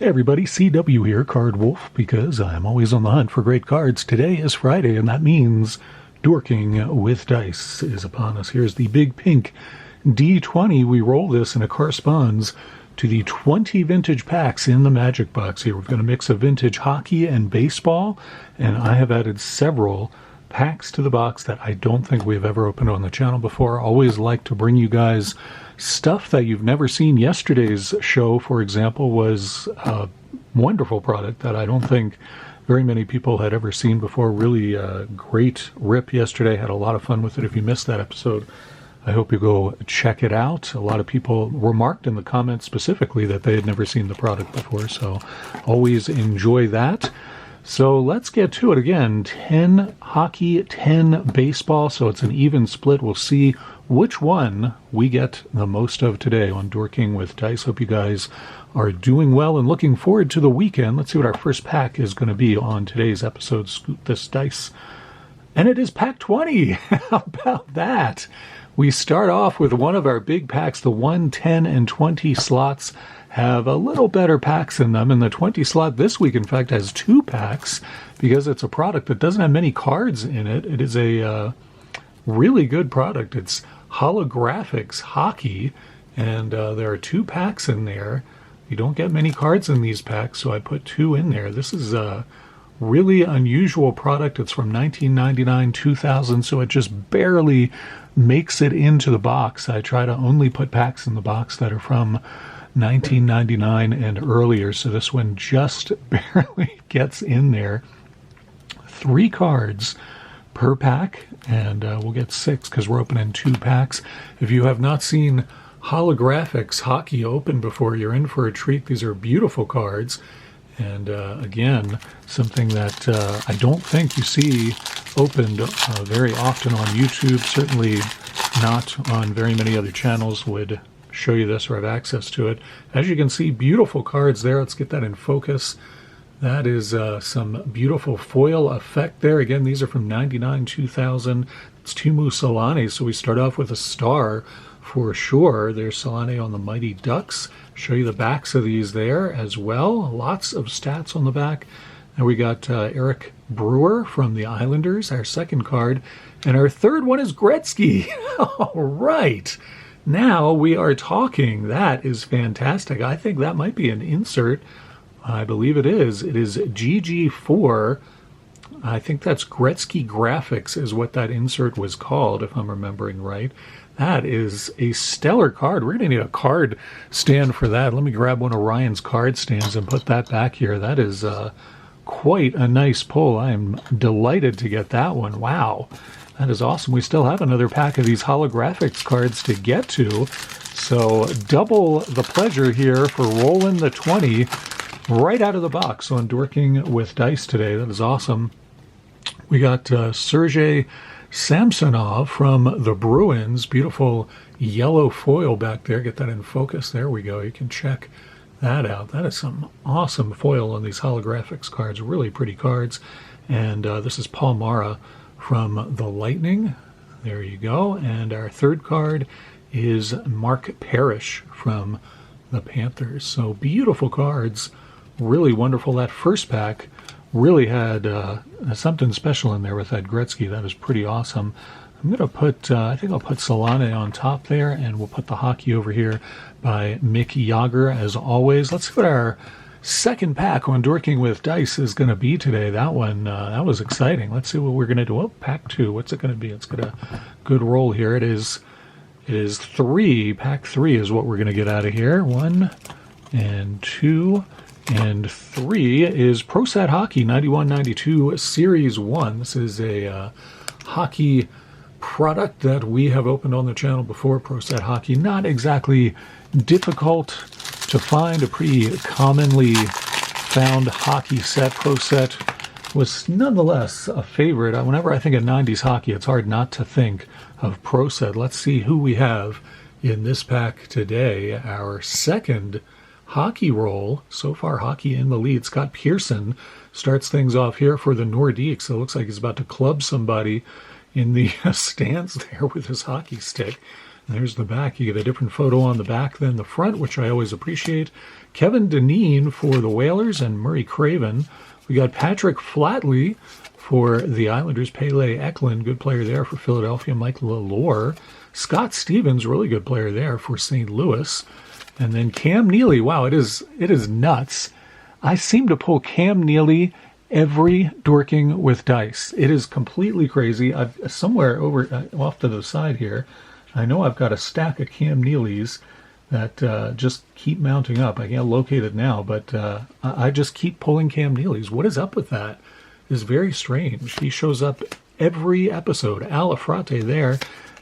Hey everybody, CW here, Card Wolf, because I'm always on the hunt for great cards. Today is Friday, and that means Dorking with Dice is upon us. Here's the big pink D20. We roll this, and it corresponds to the 20 vintage packs in the Magic box here. We've got a mix of vintage hockey and baseball, and I have added several packs to the box that I don't think we've ever opened on the channel before. Always like to bring you guys stuff that you've never seen. Yesterday's show, for example, was a wonderful product that I don't think very many people had ever seen before. Really great rip yesterday. Had a lot of fun with it. If you missed that episode, I hope you go check it out. A lot of people remarked in the comments specifically that they had never seen the product before, so always enjoy that. So let's get to it again. 10 hockey, 10 baseball, so it's an even split. We'll see which one we get the most of today on Dorking with Dice. Hope you guys are doing well and looking forward to the weekend. Let's see what our first pack is going to be on today's episode. Scoot this dice. And it is pack 20. How about that? We start off with one of our big packs. The 1, 10, and 20 slots have a little better packs in them, and the 20 slot this week, in fact, has 2 packs because it's a product that doesn't have many cards in it. It is a really good product. It's Holographics Hockey, and there are 2 packs in there. You don't get many cards in these packs, so I put 2 in there. This is a really unusual product. It's from 1999, 2000, so it just barely makes it into the box. I try to only put packs in the box that are from 1999 and earlier, so this one just barely gets in there. 3 cards per pack, and we'll get 6 because we're opening 2 packs. If you have not seen Holographics Hockey open before, you're in for a treat. These are beautiful cards, and again, something that I don't think you see opened very often on YouTube, certainly not on very many other channels would show you this or have access to it. As you can see, beautiful cards there. Let's get that in focus. That is some beautiful foil effect there. Again, these are from 99, 2000. It's Teemu Selanne, so we start off with a star for sure. There's Selanne on the Mighty Ducks. Show you the backs of these there as well. Lots of stats on the back. And we got Eric Brewer from the Islanders, our second card. And our third one is Gretzky. All right. Now we are talking. That is fantastic. I think that might be an insert. I believe it is. It is GG4. I think that's Gretzky Graphics is what that insert was called, if I'm remembering right. That is a stellar card. We're going to need a card stand for that. Let me grab one of Ryan's card stands and put that back here. That is quite a nice pull. I am delighted to get that one. Wow. That is awesome. We still have another pack of these holographics cards to get to. So double the pleasure here for rolling the 20 right out of the box on Dorking with Dice today. That is awesome. We got Sergei Samsonov from the Bruins. Beautiful yellow foil back there. Get that in focus. There we go. You can check that out. That is some awesome foil on these holographics cards. Really pretty cards. And this is Paul Mara from the Lightning. There you go. And our third card is Mark Parrish from the Panthers. So beautiful cards. Really wonderful. That first pack really had something special in there with that Gretzky. That is pretty awesome. I'm going to put, I think I'll put Selanne on top there, and we'll put the hockey over here by Mick Yager as always. Let's see what our second pack on Dorking with Dice is going to be today. That one, that was exciting. Let's see what we're going to do. Oh, pack 2. What's it going to be? It's got a good roll here. It is 3. Pack 3 is what we're going to get out of here. 1 and 2 and 3 is ProSat Hockey 91-92 Series 1. This is a hockey product that we have opened on the channel before. ProSat Hockey, not exactly difficult to find, a pretty commonly found hockey set. ProSat was nonetheless a favorite. Whenever I think of 90s hockey, it's hard not to think of ProSat. Let's see who we have in this pack today. Our second hockey roll. So far, hockey in the lead. Scott Pearson starts things off here for the Nordiques. It looks like he's about to club somebody in the stands there with his hockey stick. There's the back. You get a different photo on the back than the front, which I always appreciate. Kevin Dineen for the Whalers and Murray Craven. We got Patrick Flatley for the Islanders. Pele Eklund, good player there for Philadelphia. Mike Lalore. Scott Stevens, really good player there for St. Louis. And then Cam Neely. Wow, it is nuts. I seem to pull Cam Neely every Dorking with dice. It is completely crazy. I've somewhere over off to the side here, I know I've got a stack of Cam Neelys that just keep mounting up. I can't locate it now, but I just keep pulling Cam Neelys. What is up with that? It's very strange. He shows up every episode. Al Afrate there.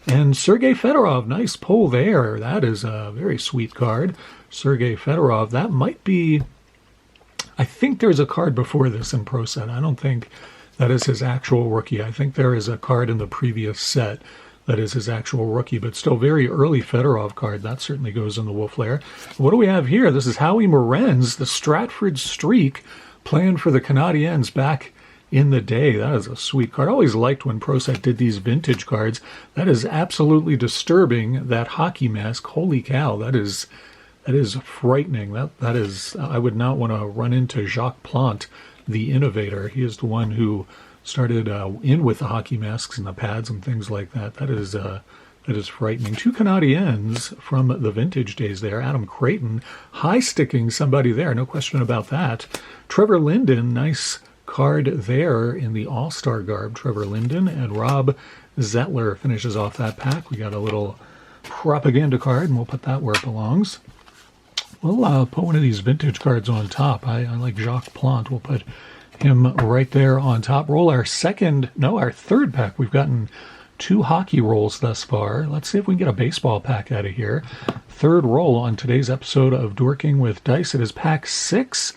And Sergei Fedorov, nice pull there. That is a very sweet card. Sergei Fedorov, that might be... I think there's a card before this in Pro Set. I don't think that is his actual rookie. I think there is a card in the previous set that is his actual rookie, but still very early Fedorov card. That certainly goes in the Wolf Lair. What do we have here? This is Howie Morenz, the Stratford Streak, playing for the Canadiens back in the day. That is a sweet card. I always liked when Pro Set did these vintage cards. That is absolutely disturbing, that hockey mask. Holy cow, that is frightening. That is, I would not want to run into Jacques Plante, the innovator. He is the one who started in with the hockey masks and the pads and things like that. That is frightening. Two Canadiens from the vintage days there. Adam Creighton high-sticking somebody there, no question about that. Trevor Linden, nice card there in the All-Star garb. Trevor Linden and Rob Zettler finishes off that pack. We got a little propaganda card, and we'll put that where it belongs. We'll put one of these vintage cards on top. I like Jacques Plante. We'll put him right there on top. Roll our third pack. We've gotten 2 hockey rolls thus far. Let's see if we can get a baseball pack out of here. Third roll on today's episode of Dorking with Dice. It is pack 6.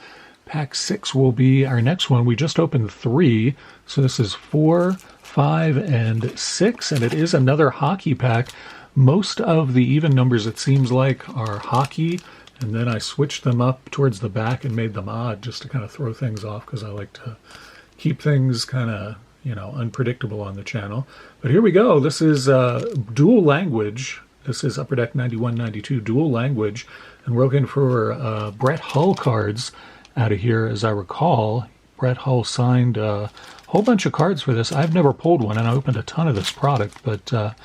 Pack 6 will be our next one. We just opened 3, so this is 4, 5, and 6, and it is another hockey pack. Most of the even numbers, it seems like, are hockey, and then I switched them up towards the back and made them odd just to kind of throw things off, because I like to keep things kind of, unpredictable on the channel. But here we go. This is dual language. This is Upper Deck 91-92 dual language, and we're looking for Brett Hull cards out of here. As I recall, Brett Hull signed a whole bunch of cards for this. I've never pulled one, and I opened a ton of this product, but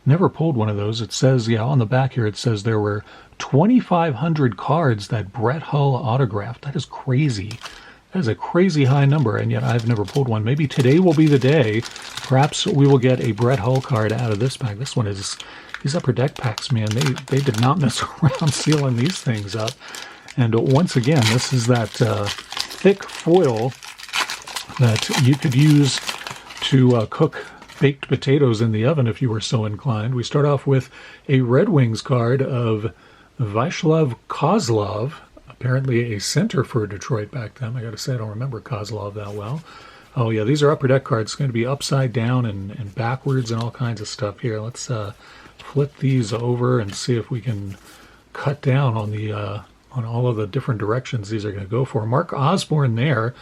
never pulled one of those. It says, on the back here, it says there were 2,500 cards that Brett Hull autographed. That is crazy. That is a crazy high number, and yet I've never pulled one. Maybe today will be the day. Perhaps we will get a Brett Hull card out of this pack. This one is, these Upper Deck packs, man, they did not mess around sealing these things up. And once again, this is that thick foil that you could use to cook baked potatoes in the oven if you were so inclined. We start off with a Red Wings card of Vyacheslav Kozlov, apparently a center for Detroit back then. I got to say, I don't remember Kozlov that well. Oh, yeah, these are Upper Deck cards. It's going to be upside down and backwards and all kinds of stuff here. Let's flip these over and see if we can cut down on the on all of the different directions these are going to go for. Mark Osborne there,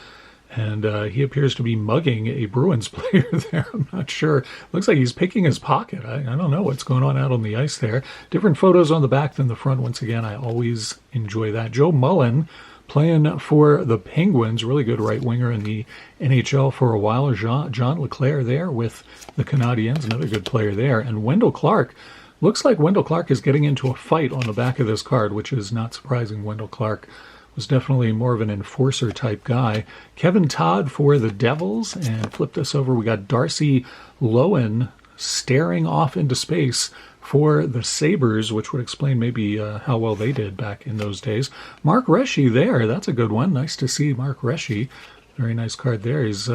and he appears to be mugging a Bruins player there. I'm not sure. Looks like he's picking his pocket. I don't know what's going on out on the ice there. Different photos on the back than the front. Once again, I always enjoy that. Joe Mullen playing for the Penguins. Really good right winger in the NHL for a while. John Leclerc there with the Canadiens. Another good player there. And Wendell Clark. Looks like Wendell Clark is getting into a fight on the back of this card, which is not surprising. Wendell Clark was definitely more of an enforcer type guy. Kevin Todd for the Devils, and flip this over. We got Darcy Lowen staring off into space for the Sabres, which would explain maybe how well they did back in those days. Mark Reshy there. That's a good one. Nice to see Mark Reshy. Very nice card there. He's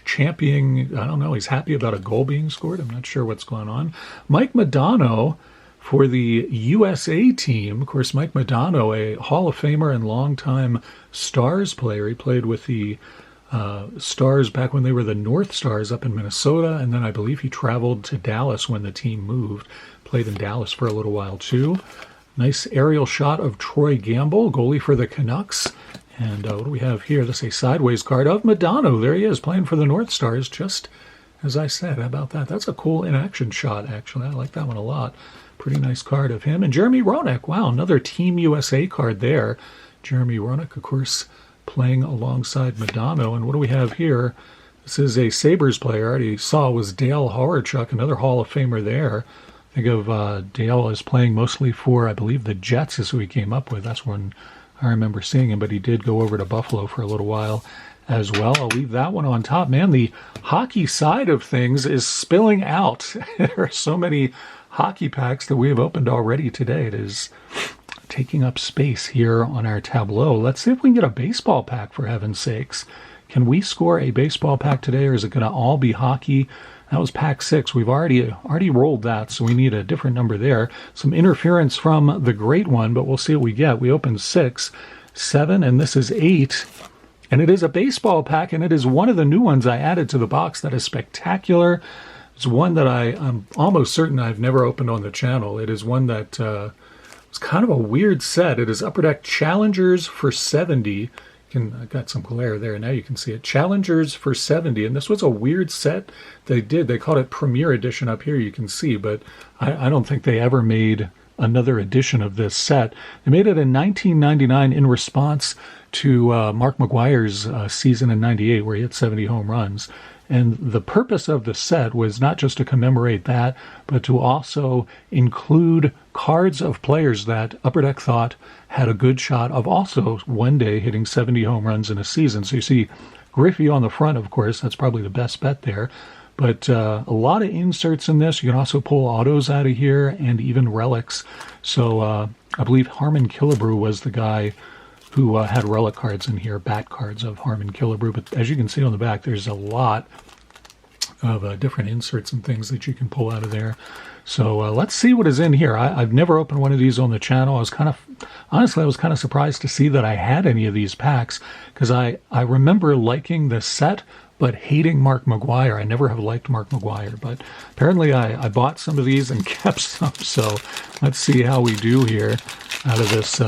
championing, I don't know, he's happy about a goal being scored. I'm not sure what's going on. Mike Modano for the USA team. Of course, Mike Modano, a Hall of Famer and longtime Stars player. He played with the Stars back when they were the North Stars up in Minnesota, and then I believe he traveled to Dallas when the team moved. Played in Dallas for a little while, too. Nice aerial shot of Troy Gamble, goalie for the Canucks. And what do we have here? This is a sideways card of Modano. There he is, playing for the North Stars, just as I said. How about that? That's a cool in-action shot, actually. I like that one a lot. Pretty nice card of him. And Jeremy Roenick, wow, another Team USA card there. Jeremy Roenick, of course, playing alongside Madonna. And what do we have here? This is a Sabres player. I already saw was Dale Horachuk, another Hall of Famer there. Think of Dale as playing mostly for, I believe, the Jets is who he came up with. That's when I remember seeing him, but he did go over to Buffalo for a little while as well. I'll leave that one on top. Man, the hockey side of things is spilling out. There are so many hockey packs that we have opened already today. It is taking up space here on our tableau. Let's see if we can get a baseball pack, for heaven's sakes. Can we score a baseball pack today, or is it going to all be hockey? That was pack 6. We've already rolled that, so we need a different number there. Some interference from the great one, but we'll see what we get. We opened 6, 7, and this is 8. And it is a baseball pack, and it is one of the new ones I added to the box that is spectacular. It's one that I'm almost certain I've never opened on the channel. It is one that was kind of a weird set. It is Upper Deck Challengers for 70. I got some glare there. Now you can see it. Challengers for 70. And this was a weird set they did. They called it Premier Edition up here, you can see. But I don't think they ever made another edition of this set. They made it in 1999 in response to Mark McGwire's season in 98 where he hit 70 home runs. And the purpose of the set was not just to commemorate that, but to also include cards of players that Upper Deck thought had a good shot of also one day hitting 70 home runs in a season. So you see Griffey on the front, of course. That's probably the best bet there. But a lot of inserts in this. You can also pull autos out of here and even relics. So I believe Harmon Killebrew was the guy who had relic cards in here, bat cards of Harmon Killebrew. But as you can see on the back, there's a lot of different inserts and things that you can pull out of there. So let's see what is in here. I've never opened one of these on the channel. I was kind of surprised to see that I had any of these packs, because I remember liking the set but hating Mark McGwire. I never have liked Mark McGwire, but apparently I bought some of these and kept some. So let's see how we do here out of this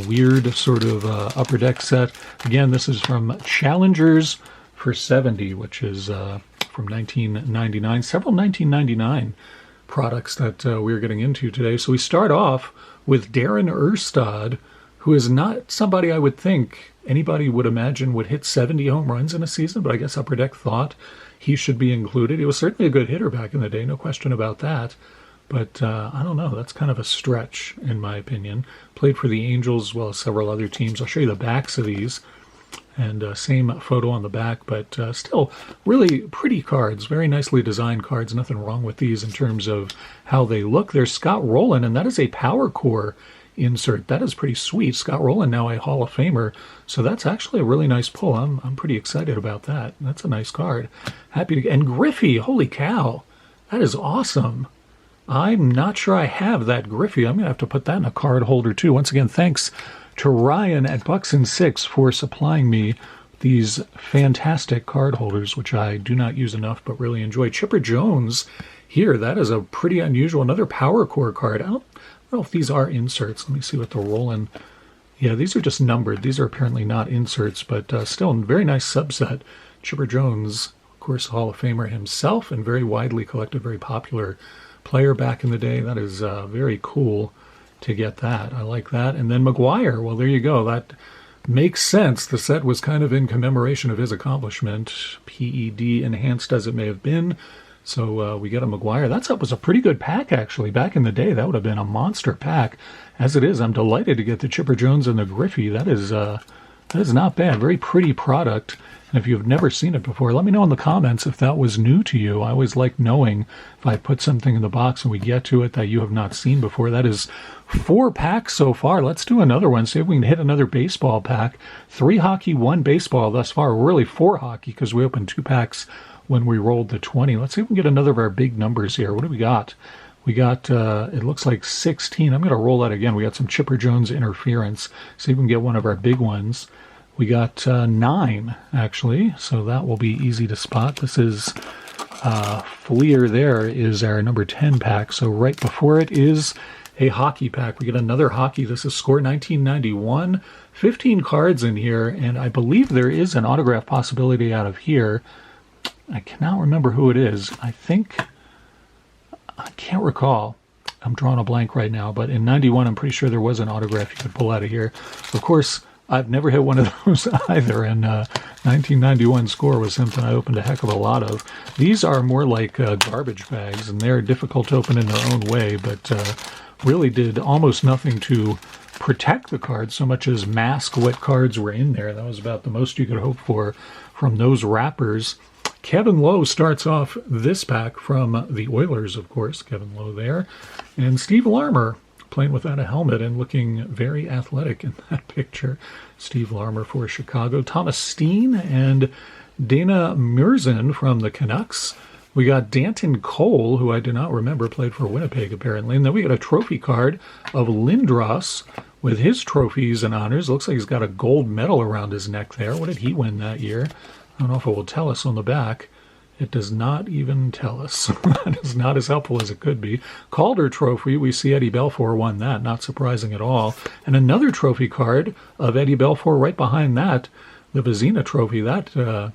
weird sort of Upper Deck set. Again, this is from Challengers for 70, which is from 1999. Several 1999 products that we're getting into today. So we start off with Darren Erstad, who is not somebody I would think anybody would imagine would hit 70 home runs in a season, but I guess Upper Deck thought he should be included. He was certainly a good hitter back in the day, no question about that. But I don't know, that's kind of a stretch in my opinion. Played for the Angels as well as several other teams. I'll show you the backs of these. And same photo on the back, but still really pretty cards, very nicely designed cards. Nothing wrong with these in terms of how they look. There's Scott Rowland, and that is a Power Core insert. That is pretty sweet. Scott Rowland, now a Hall of Famer, so that's actually a really nice pull. I'm pretty excited about that. That's a nice card. Happy to. And Griffey, holy cow, that is awesome. I'm not sure I have that Griffey. I'm going to have to put that in a card holder too. Once again, thanks to Ryan at Bucks and Six for supplying me these fantastic card holders, which I do not use enough but really enjoy. Chipper Jones here, that is a pretty unusual, another Power Core card. I don't know if these are inserts. Let me see what the Roland. Yeah, these are just numbered. These are apparently not inserts, but still a very nice subset. Chipper Jones, of course, Hall of Famer himself, and very widely collected, very popular player back in the day. That is very cool to get that. I like that. And then McGwire, well, there you go. That makes sense. The set was kind of in commemoration of his accomplishment, PED enhanced as it may have been. So we get a McGwire. That was a pretty good pack, actually. Back in the day, that would have been a monster pack. As it is, I'm delighted to get the Chipper Jones and the Griffey. That is not bad. Very pretty product. And if you've never seen it before, let me know in the comments if that was new to you. I always like knowing if I put something in the box and we get to it that you have not seen before. That is 4 packs so far. Let's do another one. See if we can hit another baseball pack. 3 hockey, 1 baseball thus far. Really 4 hockey because we opened 2 packs when we rolled the 20. Let's see if we can get another of our big numbers here. What do we got? We got, it looks like 16. I'm going to roll that again. We got some Chipper Jones interference. See if we can get one of our big ones. We got 9, actually, so that will be easy to spot. This is Fleer there is our number 10 pack, so right before it is a hockey pack. We get another hockey. This is Score 1991. 15 cards in here, and I believe there is an autograph possibility out of here. I cannot remember who it is. I can't recall. I'm drawing a blank right now, but in 91, I'm pretty sure there was an autograph you could pull out of here. Of course, I've never hit one of those either, and 1991 score was something I opened a heck of a lot of. These are more like garbage bags, and they're difficult to open in their own way, but really did almost nothing to protect the cards so much as mask what cards were in there. That was about the most you could hope for from those wrappers. Kevin Lowe starts off this pack from the Oilers, of course. Kevin Lowe there. And Steve Larmer playing without a helmet and looking very athletic in that picture. Steve Larmer for Chicago. Thomas Steen and Dana Murzin from the Canucks. We got Danton Cole, who I do not remember, played for Winnipeg apparently. And then we got a trophy card of Lindros with his trophies and honors. Looks like he's got a gold medal around his neck there. What did he win that year? I don't know if it will tell us on the back. It does not even tell us. That is not as helpful as it could be. Calder Trophy, we see Eddie Belfour won that, not surprising at all. And another trophy card of Eddie Belfour right behind that, the Vezina Trophy. That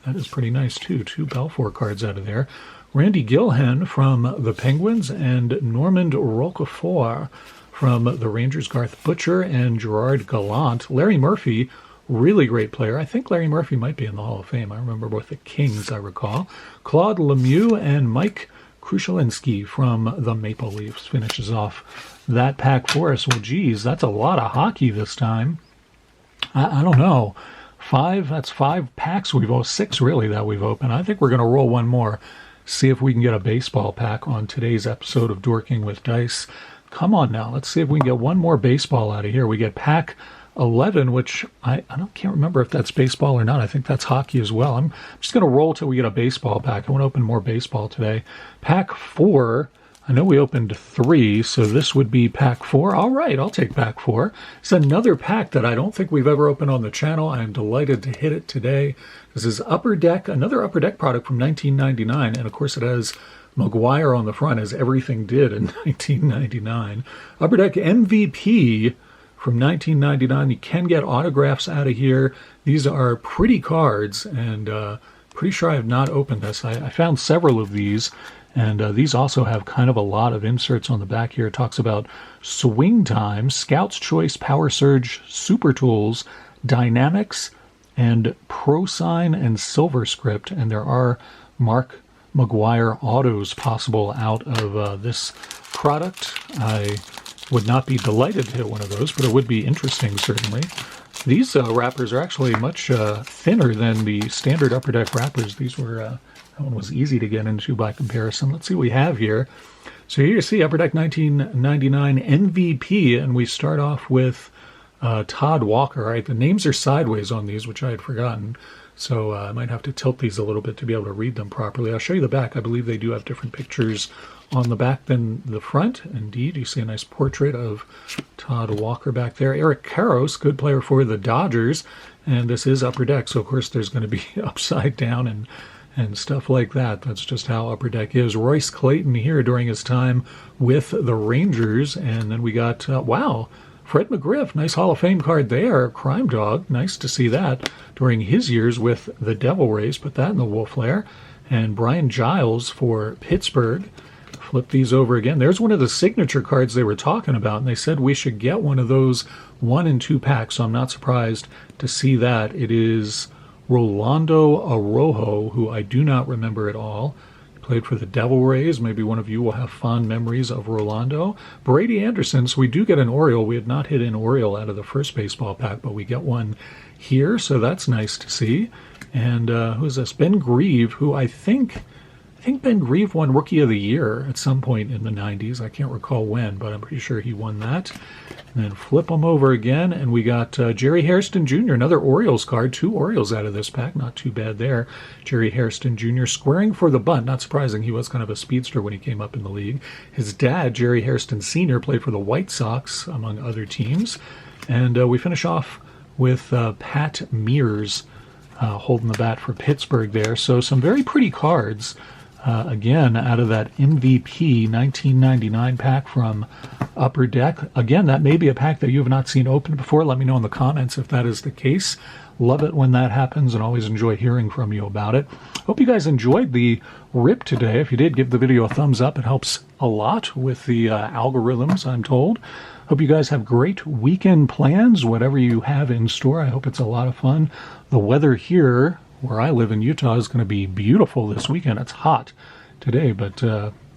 is pretty nice too. 2 Belfour cards out of there. Randy Gilhen from the Penguins and Normand Rocafort from the Rangers. Garth Butcher and Gerard Gallant. Larry Murphy, really great player. I think Larry Murphy might be in the Hall of Fame. I remember with the Kings, I recall. Claude Lemieux and Mike Krushelinski from the Maple Leafs finishes off that pack for us. Well, geez, that's a lot of hockey this time. I don't know. That's 5 packs we've opened. 6 really that we've opened. I think we're going to roll one more. See if we can get a baseball pack on today's episode of Dorking with Dice. Come on now. Let's see if we can get one more baseball out of here. We get pack 11, which I can't remember if that's baseball or not. I think that's hockey as well. I'm just going to roll till we get a baseball pack. I want to open more baseball today. Pack 4. I know we opened 3, so this would be pack 4. All right, I'll take pack 4. It's another pack that I don't think we've ever opened on the channel. I am delighted to hit it today. This is Upper Deck, another Upper Deck product from 1999, and of course it has McGuire on the front, as everything did in 1999. Upper Deck MVP from 1999. You can get autographs out of here. These are pretty cards, and pretty sure I have not opened this. I found several of these, and these also have kind of a lot of inserts on the back here. It talks about Swing Time, Scout's Choice, Power Surge, Super Tools, Dynamics, and Pro Sign and Silver Script, and there are Mark McGuire autos possible out of this product. I would not be delighted to hit one of those, but it would be interesting, certainly. These wrappers are actually much thinner than the standard Upper Deck wrappers. These were, that one was easy to get into by comparison. Let's see what we have here. So here you see Upper Deck 1999 MVP, and we start off with Todd Walker. All right, the names are sideways on these, which I had forgotten. So I might have to tilt these a little bit to be able to read them properly. I'll show you the back. I believe they do have different pictures on the back than the front. Indeed, you see a nice portrait of Todd Walker back there. Eric Karros, good player for the Dodgers. And this is Upper Deck, so of course there's going to be upside down and stuff like that. That's just how Upper Deck is. Royce Clayton here during his time with the Rangers. And then we got, wow, Fred McGriff, nice Hall of Fame card there. Crime Dog, nice to see that during his years with the Devil Rays. Put that in the Wolf Lair. And Brian Giles for Pittsburgh. Flip these over again. There's one of the signature cards they were talking about, and they said we should get one of those 1 and 2 packs, so I'm not surprised to see that. It is Rolando Araujo, who I do not remember at all. Played for the Devil Rays. Maybe one of you will have fond memories of Rolando. Brady Anderson, so we do get an Oriole. We had not hit an Oriole out of the first baseball pack, but we get one here, so that's nice to see. And who's this? Ben Grieve, who I think Ben Grieve won Rookie of the Year at some point in the 90s. I can't recall when, but I'm pretty sure he won that. And then flip them over again, and we got Jerry Hairston Jr., another Orioles card. 2 Orioles out of this pack. Not too bad there. Jerry Hairston Jr. squaring for the bunt. Not surprising. He was kind of a speedster when he came up in the league. His dad, Jerry Hairston Sr., played for the White Sox, among other teams. And we finish off with Pat Mears holding the bat for Pittsburgh there. So some very pretty cards. Again, out of that MVP 1999 pack from Upper Deck. Again, that may be a pack that you have not seen opened before. Let me know in the comments if that is the case. Love it when that happens and always enjoy hearing from you about it. Hope you guys enjoyed the rip today. If you did, give the video a thumbs up. It helps a lot with the algorithms, I'm told. Hope you guys have great weekend plans, whatever you have in store. I hope it's a lot of fun. The weather here, where I live in Utah, is going to be beautiful this weekend. It's hot today, but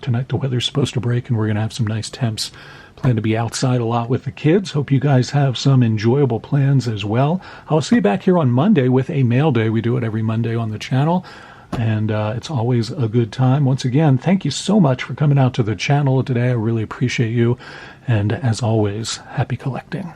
tonight the weather's supposed to break and we're going to have some nice temps. Plan to be outside a lot with the kids. Hope you guys have some enjoyable plans as well. I'll see you back here on Monday with a mail day. We do it every Monday on the channel, and it's always a good time. Once again, thank you so much for coming out to the channel today. I really appreciate you, and as always, happy collecting.